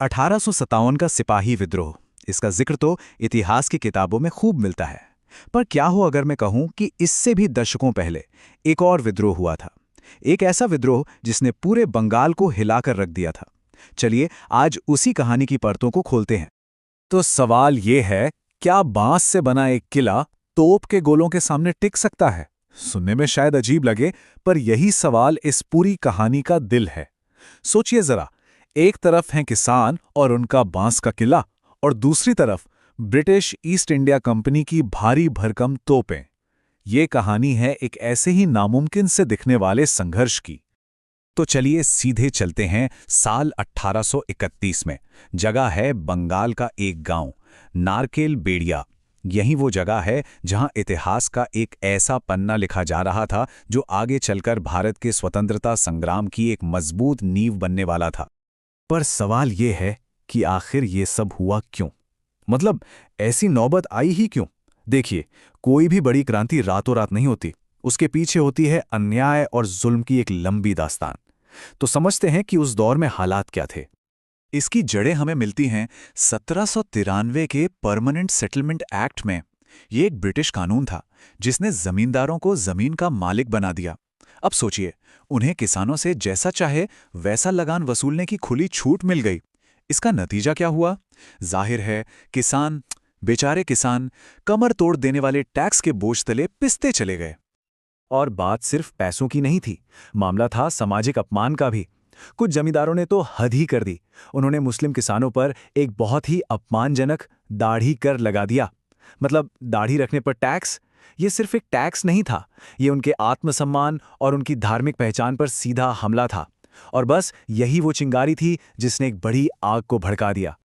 1857 का सिपाही विद्रोह, इसका जिक्र तो इतिहास की किताबों में खूब मिलता है। पर क्या हो अगर मैं कहूं कि इससे भी दशकों पहले एक और विद्रोह हुआ था। एक ऐसा विद्रोह जिसने पूरे बंगाल को हिलाकर रख दिया था। चलिए आज उसी कहानी की परतों को खोलते हैं। तो सवाल ये है, क्या बांस से बना एक किला तोप के गोलों के सामने टिक सकता है? सुनने में शायद अजीब लगे, पर यही सवाल इस पूरी कहानी का दिल है। सोचिए जरा, एक तरफ हैं किसान और उनका बांस का किला, और दूसरी तरफ ब्रिटिश ईस्ट इंडिया कंपनी की भारी भरकम तोपें। ये कहानी है एक ऐसे ही नामुमकिन से दिखने वाले संघर्ष की। तो चलिए सीधे चलते हैं साल 1831 में। जगह है बंगाल का एक गांव, नारकेल बेड़िया। यही वो जगह है जहां इतिहास का एक ऐसा पन्ना लिखा जा रहा था जो आगे चलकर भारत के स्वतंत्रता संग्राम की एक मजबूत नींव बनने वाला था। पर सवाल ये है कि आखिर ये सब हुआ क्यों? मतलब ऐसी नौबत आई ही क्यों? देखिए, कोई भी बड़ी क्रांति रातों रात नहीं होती। उसके पीछे होती है अन्याय और जुल्म की एक लंबी दास्तान। तो समझते हैं कि उस दौर में हालात क्या थे। इसकी जड़ें हमें मिलती हैं 1793 के परमानेंट सेटलमेंट एक्ट में। ये एक ब्रिटिश कानून था जिसने जमींदारों को जमीन का मालिक बना दिया। अब सोचिए, उन्हें किसानों से जैसा चाहे वैसा लगान वसूलने की खुली छूट मिल गई। इसका नतीजा क्या हुआ? जाहिर है, बेचारे किसान कमर तोड़ देने वाले टैक्स के बोझ तले पिसते चले गए। और बात सिर्फ पैसों की नहीं थी, मामला था सामाजिक अपमान का भी। कुछ जमींदारों ने तो हद ही कर दी। उन्होंने मुस्लिम किसानों पर एक बहुत ही अपमानजनक दाढ़ी कर लगा दिया। मतलब दाढ़ी रखने पर टैक्स। ये सिर्फ एक टैक्स नहीं था, ये उनके आत्मसम्मान और उनकी धार्मिक पहचान पर सीधा हमला था। और बस यही वो चिंगारी थी जिसने एक बड़ी आग को भड़का दिया।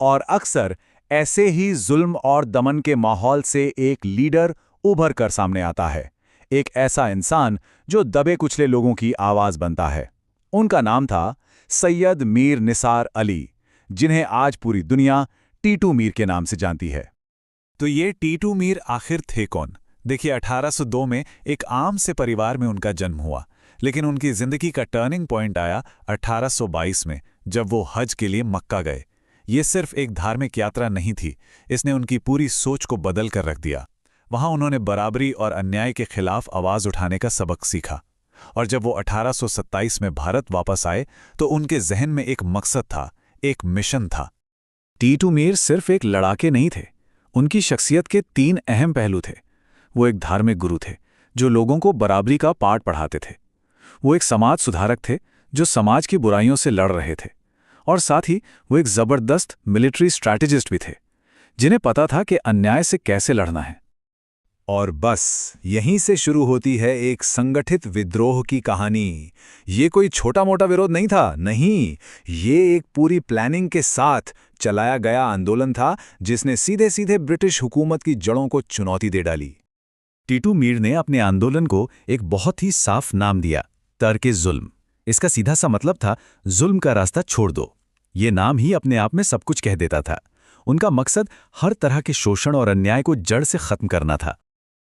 और अक्सर ऐसे ही जुल्म और दमन के माहौल से एक लीडर उभर कर सामने आता है। एक ऐसा इंसान जो दबे कुचले लोगों की आवाज बनता है। उनका नाम था सैयद मीर निसार अली, जिन्हें आज पूरी दुनिया टीटू मीर के नाम से जानती है। तो ये टीटू मीर आखिर थे कौन? देखिए, 1802 में एक आम से परिवार में उनका जन्म हुआ, लेकिन उनकी जिंदगी का टर्निंग पॉइंट आया 1822 में, जब वो हज के लिए मक्का गए। ये सिर्फ एक धार्मिक यात्रा नहीं थी, इसने उनकी पूरी सोच को बदल कर रख दिया। वहां उन्होंने बराबरी और अन्याय के खिलाफ आवाज उठाने का सबक सीखा। और जब वो 1827 में भारत वापस आए तो उनके जहन में एक मकसद था, एक मिशन था। टीटू मीर सिर्फ एक लड़ाके नहीं थे, उनकी शख्सियत के 3 अहम पहलू थे। वो एक धार्मिक गुरु थे जो लोगों को बराबरी का पाठ पढ़ाते थे। वो एक समाज सुधारक थे जो समाज की बुराइयों से लड़ रहे थे। और साथ ही वो एक जबरदस्त मिलिट्री स्ट्रैटेजिस्ट भी थे, जिन्हें पता था कि अन्याय से कैसे लड़ना है। और बस यहीं से शुरू होती है एक संगठित विद्रोह की कहानी। ये कोई छोटा मोटा विरोध नहीं था, नहीं, ये एक पूरी प्लानिंग के साथ चलाया गया आंदोलन था जिसने सीधे सीधे ब्रिटिश हुकूमत की जड़ों को चुनौती दे डाली। टीटू मीर ने अपने आंदोलन को एक बहुत ही साफ नाम दिया, तर्क-ए-जुल्म। इसका सीधा सा मतलब था, जुल्म का रास्ता छोड़ दो। ये नाम ही अपने आप में सब कुछ कह देता था। उनका मकसद हर तरह के शोषण और अन्याय को जड़ से खत्म करना था।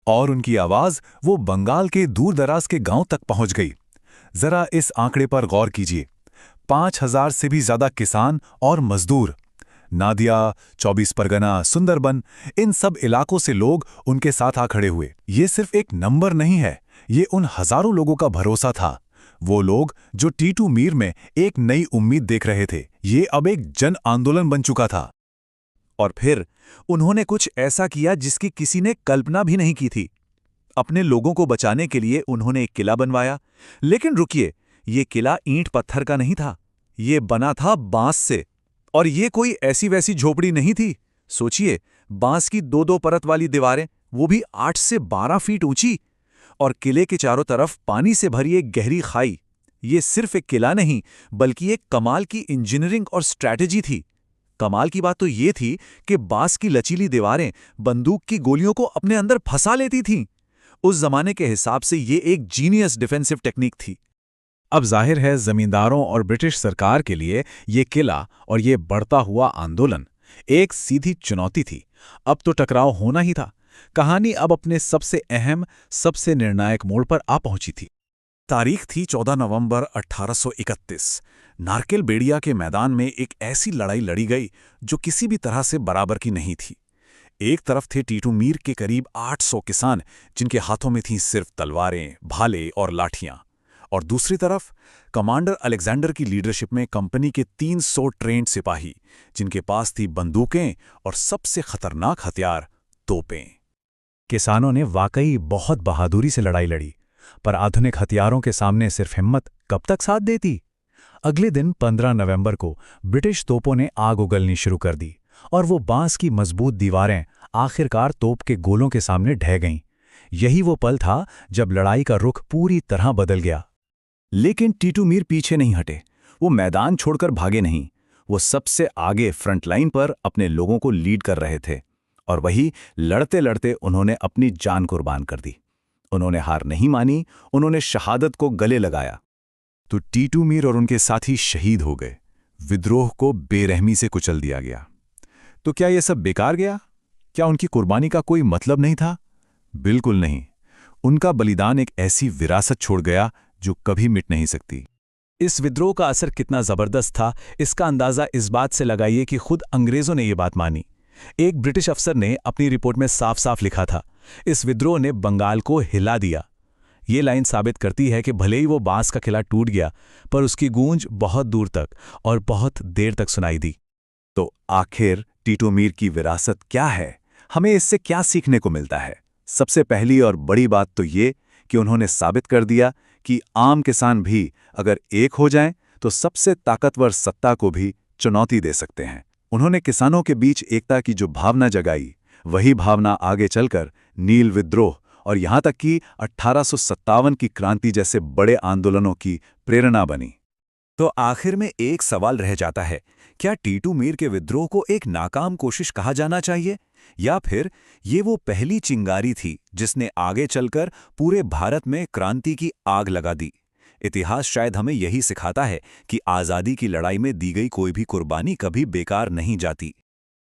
और उनकी आवाज वो बंगाल के दूर दराज के गांव तक पहुंच गई। जरा इस आंकड़े पर गौर कीजिए, 5000 से भी ज्यादा किसान और मजदूर, नादिया, 24 परगना, सुंदरबन, इन सब इलाकों से लोग उनके साथ आ खड़े हुए। ये सिर्फ एक नंबर नहीं है, ये उन हजारों लोगों का भरोसा था। वो लोग जो टीटू मीर में एक नई उम्मीद देख रहे थे। ये अब एक जन आंदोलन बन चुका था। और फिर उन्होंने कुछ ऐसा किया जिसकी किसी ने कल्पना भी नहीं की थी। अपने लोगों को बचाने के लिए उन्होंने एक किला बनवाया। लेकिन रुकिए, ये किला ईंट पत्थर का नहीं था, ये बना था बांस से। और ये कोई ऐसी वैसी झोपड़ी नहीं थी। सोचिए, बांस की 2-2 परत वाली दीवारें, वो भी 8 से 12 फीट ऊंची, और किले के चारों तरफ पानी से भरी एक गहरी खाई। ये सिर्फ एक किला नहीं, बल्कि एक कमाल की इंजीनियरिंग और स्ट्रैटेजी थी। कमाल की बात तो ये थी कि बांस की लचीली दीवारें बंदूक की गोलियों को अपने अंदर फंसा लेती थीं। उस जमाने के हिसाब से ये एक जीनियस डिफेंसिव टेक्निक थी। अब जाहिर है, जमींदारों और ब्रिटिश सरकार के लिए ये किला और ये बढ़ता हुआ आंदोलन एक सीधी चुनौती थी। अब तो टकराव होना ही था। कहानी अब अपने सबसे अहम, सबसे निर्णायक मोड़ पर आ पहुंची थी। तारीख थी 14 नवंबर 1831। नारकेल बेड़िया के मैदान में एक ऐसी लड़ाई लड़ी गई जो किसी भी तरह से बराबर की नहीं थी। एक तरफ थे टीटू मीर के करीब 800 किसान जिनके हाथों में थीं सिर्फ तलवारें, भाले और लाठियां, और दूसरी तरफ कमांडर अलेक्जेंडर की लीडरशिप में कंपनी के 300 ट्रेंड सिपाही जिनके पास थी बंदूकें और सबसे खतरनाक हथियार तोपें। किसानों ने वाकई बहुत बहादुरी से लड़ाई लड़ी, पर आधुनिक हथियारों के सामने सिर्फ हिम्मत कब तक साथ देती। अगले दिन 15 नवंबर को ब्रिटिश तोपों ने आग उगलनी शुरू कर दी और वो बांस की मजबूत दीवारें आखिरकार तोप के गोलों के सामने ढह गईं। यही वो पल था जब लड़ाई का रुख पूरी तरह बदल गया। लेकिन टीटू मीर पीछे नहीं हटे। वो मैदान छोड़कर भागे नहीं। वो सबसे आगे फ्रंटलाइन पर अपने लोगों को लीड कर रहे थे, और वही लड़ते लड़ते उन्होंने अपनी जान कुर्बान कर दी। उन्होंने हार नहीं मानी, उन्होंने शहादत को गले लगाया। तो टीटू मीर और उनके साथी शहीद हो गए। विद्रोह को बेरहमी से कुचल दिया गया। तो क्या यह सब बेकार गया? क्या उनकी कुर्बानी का कोई मतलब नहीं था? बिल्कुल नहीं। उनका बलिदान एक ऐसी विरासत छोड़ गया जो कभी मिट नहीं सकती। इस विद्रोह का असर कितना जबरदस्त था, इसका अंदाजा इस बात से लगाइए कि खुद अंग्रेजों ने यह बात मानी। एक ब्रिटिश अफसर ने अपनी रिपोर्ट में साफ साफ लिखा था, इस विद्रोह ने बंगाल को हिला दिया। ये लाइन साबित करती है कि भले ही वो बांस का किला टूट गया, पर उसकी गूंज बहुत दूर तक और बहुत देर तक सुनाई दी। तो आखिर टीटू मीर की विरासत क्या है? हमें इससे क्या सीखने को मिलता है? सबसे पहली और बड़ी बात तो ये कि उन्होंने साबित कर दिया कि आम किसान भी अगर एक हो जाएं तो सबसे ताकतवर सत्ता को भी चुनौती दे सकते हैं। उन्होंने किसानों के बीच एकता की जो भावना जगाई, वही भावना आगे चलकर नील विद्रोह और यहाँ तक कि 1857 की क्रांति जैसे बड़े आंदोलनों की प्रेरणा बनी। तो आखिर में एक सवाल रह जाता है, क्या टीटू मीर के विद्रोह को एक नाकाम कोशिश कहा जाना चाहिए, या फिर ये वो पहली चिंगारी थी जिसने आगे चलकर पूरे भारत में क्रांति की आग लगा दी? इतिहास शायद हमें यही सिखाता है कि आज़ादी की लड़ाई में दी गई कोई भी कुर्बानी कभी बेकार नहीं जाती।